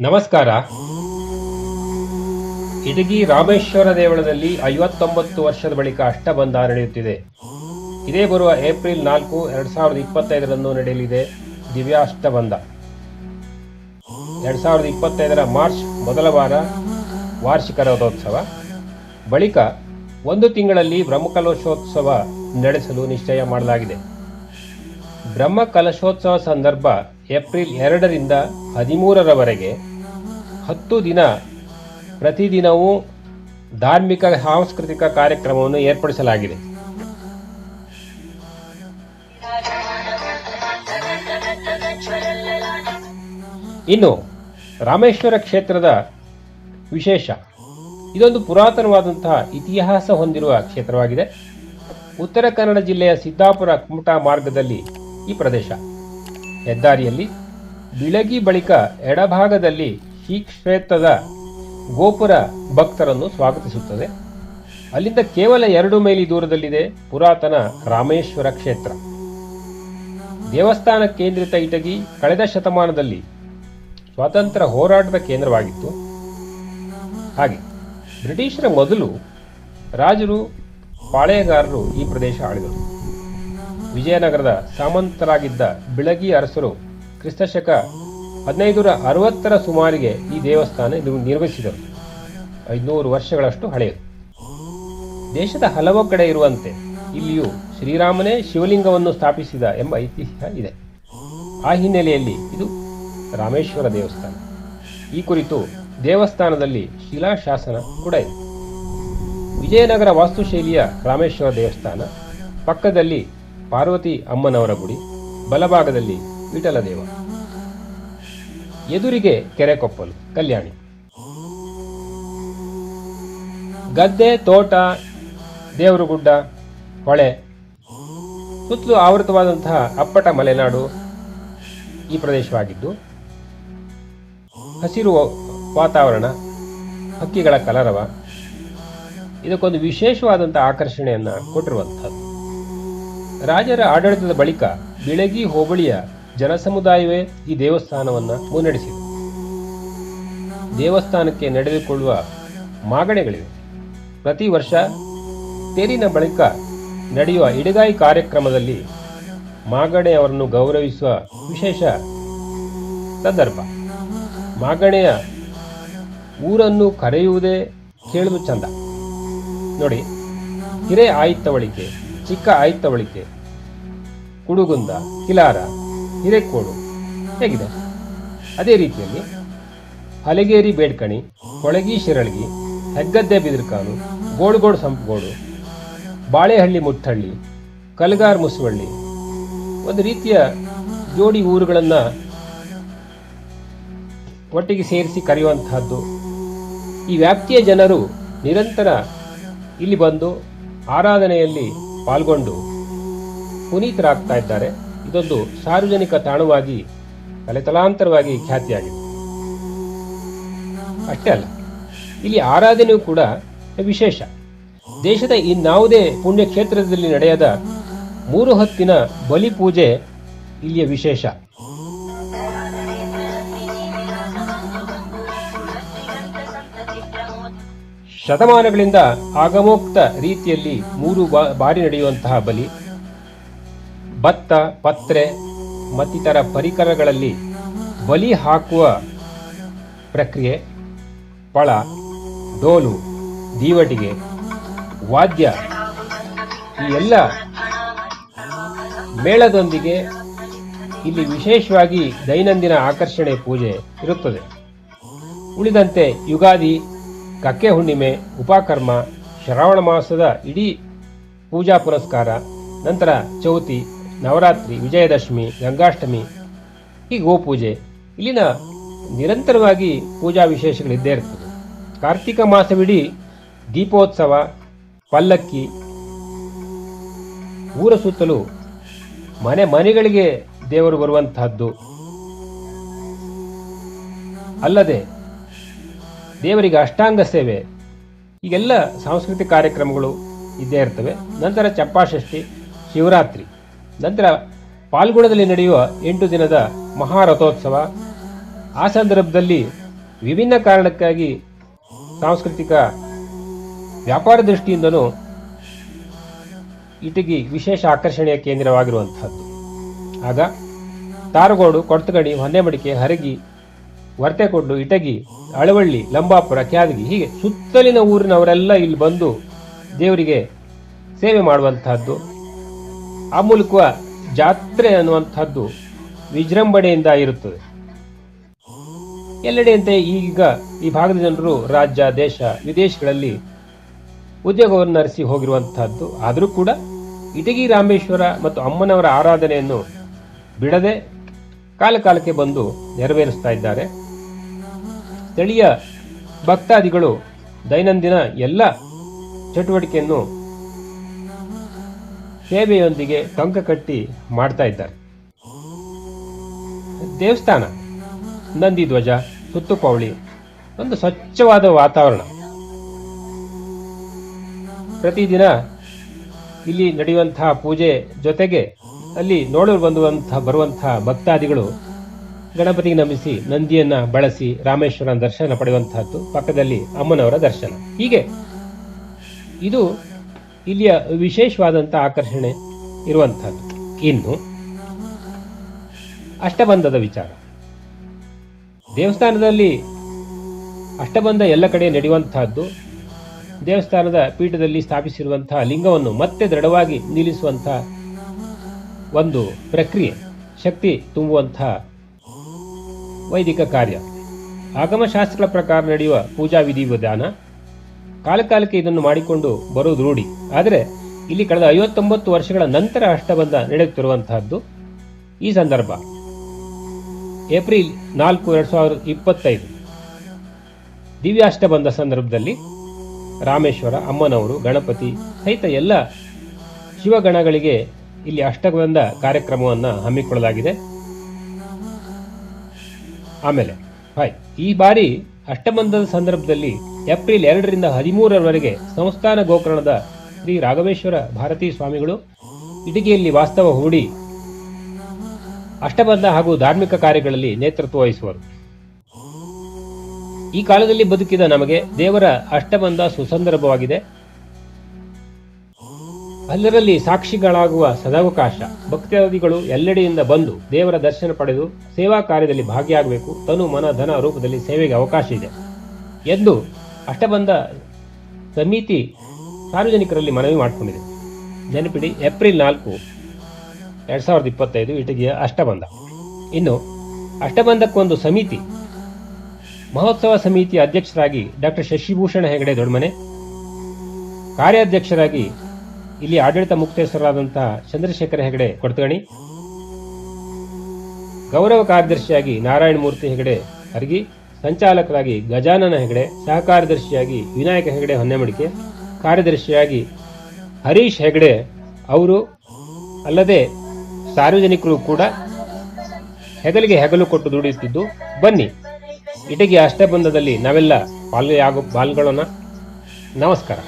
ನಮಸ್ಕಾರ. ಇಟಗಿ ರಾಮೇಶ್ವರ ದೇವಳದಲ್ಲಿ 59 ವರ್ಷದ ಬಳಿಕ ಅಷ್ಟಬಂಧ ನಡೆಯುತ್ತಿದೆ. ಇದೇ ಬರುವ ಏಪ್ರಿಲ್ 4, 2025ರಂದು ನಡೆಯಲಿದೆ ದಿವ್ಯಾಷ್ಟಬಂಧ. 2025ರ ಮಾರ್ಚ್ ಮೊದಲ ವಾರ ವಾರ್ಷಿಕ ರಥೋತ್ಸವ, ಬಳಿಕ 1 ತಿಂಗಳಲ್ಲಿ ಬ್ರಹ್ಮಕಲಶೋತ್ಸವ ನಡೆಸಲು ನಿಶ್ಚಯ ಮಾಡಲಾಗಿದೆ. ಬ್ರಹ್ಮಕಲಶೋತ್ಸವ ಸಂದರ್ಭ ಏಪ್ರಿಲ್ 2ರಿಂದ 13ರವರೆಗೆ 10 ದಿನ ಪ್ರತಿದಿನವೂ ಧಾರ್ಮಿಕ ಸಾಂಸ್ಕೃತಿಕ ಕಾರ್ಯಕ್ರಮವನ್ನು ಏರ್ಪಡಿಸಲಾಗಿದೆ. ಇನ್ನು ರಾಮೇಶ್ವರ ಕ್ಷೇತ್ರದ ವಿಶೇಷ, ಇದೊಂದು ಪುರಾತನವಾದಂತಹ ಇತಿಹಾಸ ಹೊಂದಿರುವ ಕ್ಷೇತ್ರವಾಗಿದೆ. ಉತ್ತರ ಕನ್ನಡ ಜಿಲ್ಲೆಯ ಸಿದ್ದಾಪುರ ಕುಮಟಾ ಮಾರ್ಗದಲ್ಲಿ ಈ ಪ್ರದೇಶ. ಹೆದ್ದಾರಿಯಲ್ಲಿ ಬಿಳಗಿ ಬಳಿಕ ಎಡಭಾಗದಲ್ಲಿ ಶ್ರೀ ಕ್ಷೇತ್ರದ ಗೋಪುರ ಭಕ್ತರನ್ನು ಸ್ವಾಗತಿಸುತ್ತದೆ. ಅಲ್ಲಿಂದ ಕೇವಲ 2 ಮೈಲಿ ದೂರದಲ್ಲಿದೆ ಪುರಾತನ ರಾಮೇಶ್ವರ ಕ್ಷೇತ್ರ. ದೇವಸ್ಥಾನ ಕೇಂದ್ರಿತ ಇಟಗಿ ಕಳೆದ ಶತಮಾನದಲ್ಲಿ ಸ್ವಾತಂತ್ರ್ಯ ಹೋರಾಟದ ಕೇಂದ್ರವಾಗಿತ್ತು. ಹಾಗೆ ಬ್ರಿಟಿಷರ ಮೊದಲು ರಾಜರು, ಪಾಳೆಯಗಾರರು ಈ ಪ್ರದೇಶ ಆಳಿದರು. ವಿಜಯನಗರದ ಸಾಮಂತರಾಗಿದ್ದ ಬಿಳಗಿ ಅರಸರು ಕ್ರಿಸ್ತಶಕ 1560ರ ಸುಮಾರಿಗೆ ಈ ದೇವಸ್ಥಾನ ನಿರ್ಮಿಸಿದರು. 500 ವರ್ಷಗಳಷ್ಟು ಹಳೆಯದು. ದೇಶದ ಹಲವು ಕಡೆ ಇರುವಂತೆ ಇಲ್ಲಿಯೂ ಶ್ರೀರಾಮನೇ ಶಿವಲಿಂಗವನ್ನು ಸ್ಥಾಪಿಸಿದ ಎಂಬ ಐತಿಹ್ಯ ಇದೆ. ಆ ಹಿನ್ನೆಲೆಯಲ್ಲಿ ಇದು ರಾಮೇಶ್ವರ ದೇವಸ್ಥಾನ. ಈ ಕುರಿತು ದೇವಸ್ಥಾನದಲ್ಲಿ ಶಿಲಾಶಾಸನ ಕೂಡ ಇದೆ. ವಿಜಯನಗರ ವಾಸ್ತುಶೈಲಿಯ ರಾಮೇಶ್ವರ ದೇವಸ್ಥಾನ, ಪಕ್ಕದಲ್ಲಿ ಪಾರ್ವತಿ ಅಮ್ಮನವರ ಗುಡಿ, ಬಲಭಾಗದಲ್ಲಿ ವಿಠಲ ದೇವ, ಎದುರಿಗೆ ಕೆರೆಕೊಪ್ಪಲು ಕಲ್ಯಾಣಿ. ಗದ್ದೆ, ತೋಟ, ದೇವರಗುಡ್ಡ, ಹೊಳೆ, ಸುತ್ತಲೂ ಆವೃತವಾದಂತಹ ಅಪ್ಪಟ ಮಲೆನಾಡು ಈ ಪ್ರದೇಶವಾಗಿದ್ದು, ಹಸಿರು ವಾತಾವರಣ, ಹಕ್ಕಿಗಳ ಕಲರವ ಇದಕ್ಕೊಂದು ವಿಶೇಷವಾದಂತಹ ಆಕರ್ಷಣೆಯನ್ನು ಕೊಟ್ಟಿರುವಂಥದ್ದು. ರಾಜರ ಆಡಳಿತದ ಬಳಿಕ ಬಿಳಗಿ ಹೋಬಳಿಯ ಜನಸಮುದಾಯವೇ ಈ ದೇವಸ್ಥಾನವನ್ನು ಮುನ್ನಡೆಸಿದೆ. ದೇವಸ್ಥಾನಕ್ಕೆ ನಡೆದುಕೊಳ್ಳುವ ಮಾಗಣೆಗಳಿವೆ. ಪ್ರತಿ ವರ್ಷ ತೇರಿನ ಬಳಿಕ ನಡೆಯುವ ಇಡಗಾಯಿ ಕಾರ್ಯಕ್ರಮದಲ್ಲಿ ಮಾಗಣೆಯವರನ್ನು ಗೌರವಿಸುವ ವಿಶೇಷ ಸಂದರ್ಭ. ಮಾಗಣೆಯ ಊರನ್ನು ಕರೆಯುವುದೇ ಕೇಳುವುದು ಚಂದ ನೋಡಿ. ಹಿರೇ ಆಯಿತವಳಿಕೆ, ಚಿಕ್ಕ ಆಯಿತವಳಿಕೆ, ಕುಡುಗುಂದ, ಕಿಲಾರ, ಹಿರೇಕೋಡು ಹೇಗಿದೆ. ಅದೇ ರೀತಿಯಲ್ಲಿ ಹಲಗೇರಿ ಬೇಡ್ಕಣಿ, ಕೊಳಗಿ ಶಿರಳಗಿ, ಹೆಗ್ಗದ್ದೆ ಬಿದಿರ್ಕಾನು, ಗೋಡುಗೋಡು ಸಂಪಗೋಡು, ಬಾಳೆಹಳ್ಳಿ ಮುಟ್ಟಹಳ್ಳಿ, ಕಲ್ಗಾರ್ ಮುಸುವಳ್ಳಿ, ಒಂದು ರೀತಿಯ ಜೋಡಿ ಊರುಗಳನ್ನು ಒಟ್ಟಿಗೆ ಸೇರಿಸಿ ಕರೆಯುವಂತಹದ್ದು. ಈ ವ್ಯಾಪ್ತಿಯ ಜನರು ನಿರಂತರ ಇಲ್ಲಿ ಬಂದು ಆರಾಧನೆಯಲ್ಲಿ ಪಾಲ್ಗೊಂಡು ಪುನೀತರಾಗ್ತಾ ಇದ್ದಾರೆ. ಇದೊಂದು ಸಾರ್ವಜನಿಕ ತಾಣವಾಗಿ ತಲೆತಲಾಂತರವಾಗಿ ಖ್ಯಾತಿಯಾಗಿದೆ. ಅಷ್ಟೇ ಅಲ್ಲ, ಇಲ್ಲಿ ಆರಾಧನೆಯೂ ಕೂಡ ವಿಶೇಷ. ದೇಶದ ಇನ್ನಾವುದೇ ಪುಣ್ಯಕ್ಷೇತ್ರದಲ್ಲಿ ನಡೆಯದ 3 ಹೊತ್ತಿನ ಬಲಿ ಪೂಜೆ ಇಲ್ಲಿಯ ವಿಶೇಷ. ಶತಮಾನಗಳಿಂದ ಆಗಮೋಕ್ತ ರೀತಿಯಲ್ಲಿ 3 ಬಾರಿ ನಡೆಯುವಂತಹ ಬಲಿ, ಭತ್ತ, ಪತ್ರೆ ಮತ್ತಿತರ ಪರಿಕರಗಳಲ್ಲಿ ಬಲಿ ಹಾಕುವ ಪ್ರಕ್ರಿಯೆ, ಪಳ, ಡೋಲು, ದೀವಟಿಗೆ, ವಾದ್ಯ ಈ ಎಲ್ಲ ಮೇಳದೊಂದಿಗೆ ಇಲ್ಲಿ ವಿಶೇಷವಾಗಿ ದೈನಂದಿನ ಆಕರ್ಷಣೆ ಪೂಜೆ ಇರುತ್ತದೆ. ಉಳಿದಂತೆ ಯುಗಾದಿ, ಕಕ್ಕೆ ಹುಣ್ಣಿಮೆ, ಉಪಕರ್ಮ, ಶ್ರಾವಣ ಮಾಸದ ಇಡೀ ಪೂಜಾ ಪುರಸ್ಕಾರ, ನಂತರ ಚೌತಿ, ನವರಾತ್ರಿ, ವಿಜಯದಶಮಿ, ಗಂಗಾಷ್ಟಮಿ, ಈ ಗೋಪೂಜೆ, ಇಲ್ಲಿನ ನಿರಂತರವಾಗಿ ಪೂಜಾ ವಿಶೇಷಗಳಿದ್ದೇ ಇರ್ತದೆ. ಕಾರ್ತಿಕ ಮಾಸವಿಡೀ ದೀಪೋತ್ಸವ, ಪಲ್ಲಕ್ಕಿ, ಊರ ಸುತ್ತಲೂ ಮನೆಗಳಿಗೆ ದೇವರು ಬರುವಂತಹದ್ದು ಅಲ್ಲದೆ ದೇವರಿಗೆ ಅಷ್ಟಾಂಗ ಸೇವೆ, ಈಗೆಲ್ಲ ಸಾಂಸ್ಕೃತಿಕ ಕಾರ್ಯಕ್ರಮಗಳು ಇದ್ದೇ ಇರ್ತವೆ. ನಂತರ ಚಪ್ಪಾಷಷ್ಠಿ, ಶಿವರಾತ್ರಿ, ನಂತರ ಪಾಲ್ಗುಣದಲ್ಲಿ ನಡೆಯುವ 8 ದಿನದ ಮಹಾರಥೋತ್ಸವ. ಆ ಸಂದರ್ಭದಲ್ಲಿ ವಿಭಿನ್ನ ಕಾರಣಕ್ಕಾಗಿ ಸಾಂಸ್ಕೃತಿಕ ವ್ಯಾಪಾರ ದೃಷ್ಟಿಯಿಂದಲೂ ಇಟಗಿ ವಿಶೇಷ ಆಕರ್ಷಣೆಯ ಕೇಂದ್ರವಾಗಿರುವಂತಹದ್ದು. ಆಗ ತಾರಗೋಡು, ಕೊರ್ತಗಡಿ, ಹೊನ್ನೆಮಡಿಕೆ, ಹರಗಿ, ವರ್ತೆಕೊಡ್ಲು, ಇಟಗಿ, ಅಳವಳ್ಳಿ, ಲಂಬಾಪುರ, ಕ್ಯಾದಗಿ ಹೀಗೆ ಸುತ್ತಲಿನ ಊರಿನವರೆಲ್ಲ ಇಲ್ಲಿ ಬಂದು ದೇವರಿಗೆ ಸೇವೆ ಮಾಡುವಂತಹದ್ದು. ಆ ಮೂಲಕ ಜಾತ್ರೆ ಅನ್ನುವಂಥದ್ದು ವಿಜೃಂಭಣೆಯಿಂದ ಇರುತ್ತದೆ. ಎಲ್ಲೆಡೆಯಂತೆ ಈಗ ಈ ಭಾಗದ ಜನರು ರಾಜ್ಯ, ದೇಶ, ವಿದೇಶಗಳಲ್ಲಿ ಉದ್ಯೋಗವನ್ನು ಅರಸಿ ಹೋಗಿರುವಂತಹದ್ದು. ಆದರೂ ಕೂಡ ಇಟಗಿ ರಾಮೇಶ್ವರ ಮತ್ತು ಅಮ್ಮನವರ ಆರಾಧನೆಯನ್ನು ಬಿಡದೆ ಕಾಲಕಾಲಕ್ಕೆ ಬಂದು ನೆರವೇರಿಸ್ತಾ ಇದ್ದಾರೆ. ಸ್ಥಳೀಯ ಭಕ್ತಾದಿಗಳು ದೈನಂದಿನ ಎಲ್ಲ ಚಟುವಟಿಕೆಯನ್ನು ಸೇವೆಯೊಂದಿಗೆ ಟೊಂಕ ಕಟ್ಟಿ ಮಾಡ್ತಾ ಇದ್ದಾರೆ. ದೇವಸ್ಥಾನ, ನಂದಿ ಧ್ವಜ, ಸುತ್ತುಪೌಳಿ, ಒಂದು ಸ್ವಚ್ಛವಾದ ವಾತಾವರಣ. ಪ್ರತಿದಿನ ಇಲ್ಲಿ ನಡೆಯುವಂತಹ ಪೂಜೆ ಜೊತೆಗೆ ಅಲ್ಲಿ ನೋಡಲು ಬರುವಂತಹ ಭಕ್ತಾದಿಗಳು ಗಣಪತಿಗೆ ನಮಿಸಿ ನಂದಿಯನ್ನ ಬಳಸಿ ರಾಮೇಶ್ವರನ ದರ್ಶನ ಪಡೆಯುವಂತಹದ್ದು, ಪಕ್ಕದಲ್ಲಿ ಅಮ್ಮನವರ ದರ್ಶನ. ಹೀಗೆ ಇದು ಇಲ್ಲಿಯ ವಿಶೇಷವಾದಂತಹ ಆಕರ್ಷಣೆ ಇರುವಂತಹದ್ದು. ಇನ್ನು ಅಷ್ಟಬಂಧದ ವಿಚಾರ. ದೇವಸ್ಥಾನದಲ್ಲಿ ಅಷ್ಟಬಂಧ ಎಲ್ಲ ಕಡೆ ನಡೆಯುವಂತಹದ್ದು. ದೇವಸ್ಥಾನದ ಪೀಠದಲ್ಲಿ ಸ್ಥಾಪಿಸಿರುವಂತಹ ಲಿಂಗವನ್ನು ಮತ್ತೆ ದೃಢವಾಗಿ ನಿಲ್ಲಿಸುವಂತಹ ಒಂದು ಪ್ರಕ್ರಿಯೆ, ಶಕ್ತಿ ತುಂಬುವಂತಹ ವೈದಿಕ ಕಾರ್ಯ. ಆಗಮಶಾಸ್ತ್ರಗಳ ಪ್ರಕಾರ ನಡೆಯುವ ಪೂಜಾ ವಿಧಿವಿಧಾನ. ಕಾಲಕಾಲಕ್ಕೆ ಇದನ್ನು ಮಾಡಿಕೊಂಡು ಬರುವುದು ರೂಢಿ. ಆದರೆ ಇಲ್ಲಿ ಕಳೆದ 59 ವರ್ಷಗಳ ನಂತರ ಅಷ್ಟಬಂಧ ನಡೆಯುತ್ತಿರುವಂತಹದ್ದು. ಈ ಸಂದರ್ಭ ಏಪ್ರಿಲ್ 4, 2025 ದಿವ್ಯಾಷ್ಟಬಂಧ ಸಂದರ್ಭದಲ್ಲಿ ರಾಮೇಶ್ವರ, ಅಮ್ಮನವರು, ಗಣಪತಿ ಸಹಿತ ಎಲ್ಲ ಶಿವಗಣಗಳಿಗೆ ಇಲ್ಲಿ ಅಷ್ಟಬಂಧ ಕಾರ್ಯಕ್ರಮವನ್ನು ಹಮ್ಮಿಕೊಳ್ಳಲಾಗಿದೆ. ಆಮೇಲೆ ಈ ಬಾರಿ ಅಷ್ಟಬಂಧದ ಸಂದರ್ಭದಲ್ಲಿ ಏಪ್ರಿಲ್ 2ರಿಂದ 13ರವರೆಗೆ ಸಂಸ್ಥಾನ ಗೋಕರ್ಣದ ಶ್ರೀ ರಾಘವೇಶ್ವರ ಭಾರತೀ ಸ್ವಾಮಿಗಳು ಇಟಗಿಯಲ್ಲಿ ವಾಸ್ತವ ಹೂಡಿ ಅಷ್ಟಬಂಧ ಹಾಗೂ ಧಾರ್ಮಿಕ ಕಾರ್ಯಗಳಲ್ಲಿ ನೇತೃತ್ವ ವಹಿಸುವರು. ಈ ಕಾಲದಲ್ಲಿ ಬದುಕಿದ ನಮಗೆ ದೇವರ ಅಷ್ಟಬಂಧ ಸುಸಂದರ್ಭವಾಗಿದೆ. ಅಲ್ಲರಲ್ಲಿ ಸಾಕ್ಷಿಗಳಾಗುವ ಸದಾವಕಾಶ. ಭಕ್ತಾದಿಗಳು ಎಲ್ಲೆಡೆಯಿಂದ ಬಂದು ದೇವರ ದರ್ಶನ ಪಡೆದು ಸೇವಾ ಕಾರ್ಯದಲ್ಲಿ ಭಾಗಿಯಾಗಬೇಕು. ತನು, ಮನ, ಧನ ರೂಪದಲ್ಲಿ ಸೇವೆಗೆ ಅವಕಾಶ ಇದೆ ಎಂದು ಅಷ್ಟಬಂಧ ಸಮಿತಿ ಸಾರ್ವಜನಿಕರಲ್ಲಿ ಮನವಿ ಮಾಡಿಕೊಂಡಿದೆ. ನೆನಪಿಡಿ, ಏಪ್ರಿಲ್ 4, 2025 ಇಟಗಿಯ ಅಷ್ಟಬಂಧ. ಇನ್ನು ಅಷ್ಟಬಂಧಕ್ಕೊಂದು ಸಮಿತಿ, ಮಹೋತ್ಸವ ಸಮಿತಿಯ ಅಧ್ಯಕ್ಷರಾಗಿ ಡಾಕ್ಟರ್ ಶಶಿಭೂಷಣ ಹೆಗಡೆ ದೊಡ್ಮನೆ, ಕಾರ್ಯಾಧ್ಯಕ್ಷರಾಗಿ ಇಲ್ಲಿ ಆಡಳಿತ ಮುಕ್ತೇಶ್ವರರಾದಂತಹ ಚಂದ್ರಶೇಖರ ಹೆಗಡೆ ಕೊಡ್ತಗಣಿ, ಗೌರವ ಕಾರ್ಯದರ್ಶಿಯಾಗಿ ನಾರಾಯಣಮೂರ್ತಿ ಹೆಗಡೆ ಹರ್ಗಿ, ಸಂಚಾಲಕರಾಗಿ ಗಜಾನನ ಹೆಗಡೆ, ಸಹ ಕಾರ್ಯದರ್ಶಿಯಾಗಿ ವಿನಾಯಕ ಹೆಗಡೆ ಹೊನ್ನೆಮಡಿಕೆ, ಕಾರ್ಯದರ್ಶಿಯಾಗಿ ಹರೀಶ್ ಹೆಗಡೆ ಅವರು. ಅಲ್ಲದೆ ಸಾರ್ವಜನಿಕರು ಕೂಡ ಹೆಗಲಿಗೆ ಹೆಗಲು ಕೊಟ್ಟು ದುಡಿಯುತ್ತಿದ್ದು, ಬನ್ನಿ ಇಟಗಿ ಅಷ್ಟಬಂಧದಲ್ಲಿ ನಾವೆಲ್ಲ ಪಾಲ್ಗೊಳ್ಳೋಣ. ನಮಸ್ಕಾರ.